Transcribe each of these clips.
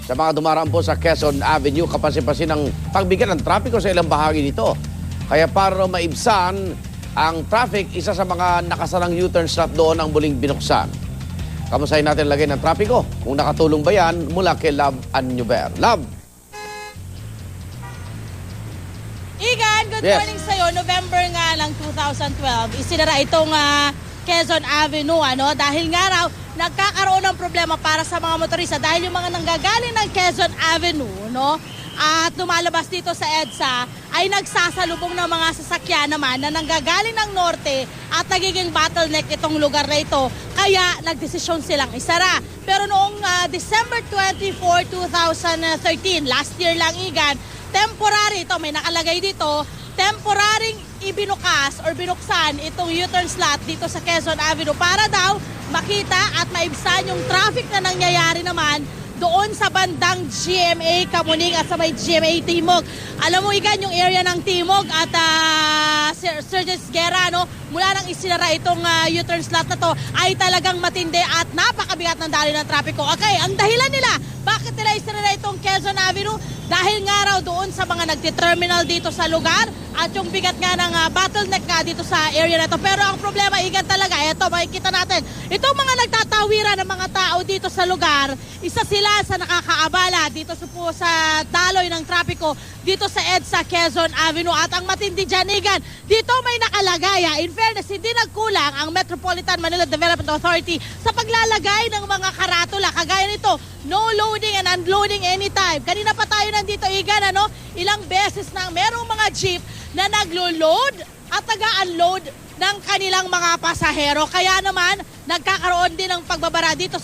sa mga dumaraan po sa Quezon Avenue, kapansin-pansin ng pagbigat ng trapiko sa ilang bahagi nito. Kaya para maibsan ang traffic, isa sa mga nakasarang U-turn slot doon ang muling binuksan. Kamusahin natin lagay ng trapiko. Kung nakatulong ba yan mula kay Love Annuber. Love! Igan, good morning sa'yo. November nga ng 2012, isinara itong Quezon Avenue, dahil nga raw, nagkakaroon ng problema para sa mga motorista dahil yung mga nanggagaling ng Quezon Avenue, at lumalabas dito sa EDSA, ay nagsasalubong ng mga sasakyan naman na nanggagaling ng norte at nagiging bottleneck itong lugar na ito. Kaya nagdesisyon silang isara. Pero noong December 24, 2013, last year lang, Igan, temporary ito, may nakalagay dito, temporaring ibinukas or binuksan itong U-turn slot dito sa Quezon Avenue para daw makita at maibsan yung traffic na nangyayari naman doon sa bandang GMA Kamuning at sa may GMA Timog. Alam mo, Igan, yung area ng Timog at Sergeant Guerra, mula nang isinara itong U-turn slot na to ay talagang matindi at napakabigat ng daloy ng trapiko. Okay, ang dahilan nila, bakit nila isinara itong Quezon Avenue? Dahil nga raw doon sa mga nagti-terminal dito sa lugar at yung bigat nga ng bottleneck nga dito sa area na ito. Pero ang problema, Igan, talaga, ito, makikita natin, itong mga nagtatawiran ng mga tao dito sa lugar, isa sila sa nakakaabala dito sa daloy ng trapiko dito sa EDSA Quezon Avenue. At ang matindi dyan, Igan, dito may nakalagay, in fairness, hindi nagkulang ang Metropolitan Manila Development Authority sa paglalagay ng mga karatula. Kagaya nito, no loading and unloading anytime. Kanina pa tayo nandito, Igan, ilang beses na merong mga jeep na naglo-load at taga-unload ng kanilang mga pasahero. Kaya naman, nagkakaroon din ng pagbabara dito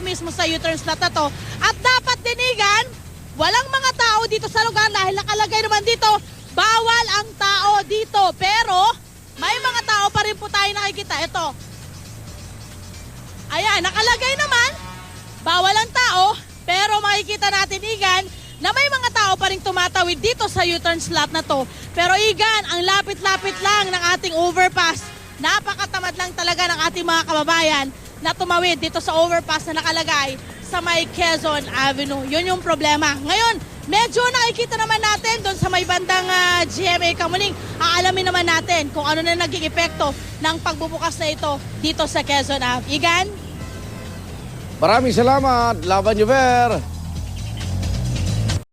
mismo sa U-turn slot na to. At dapat din, Igan, walang mga tao dito sa lugar dahil nakalagay naman dito, bawal ang tao dito. Pero, may mga tao pa rin po tayo nakikita. Ito. Ayan, nakalagay naman, bawal ang tao, pero makikita natin, Igan, na may mga tao pa rin tumatawid dito sa U-turn slot na to. Pero, Igan, ang lapit-lapit lang ng ating overpass. Napakatamad lang talaga ng ating mga kababayan na tumawid dito sa overpass na nakalagay sa may Quezon Avenue. Yun yung problema. Ngayon, medyo nakikita naman natin doon sa may bandang GMA Kamuning. Aalamin naman natin kung ano na naging epekto ng pagbubukas na ito dito sa Quezon Avenue. Igan? Maraming salamat, Love Annuber.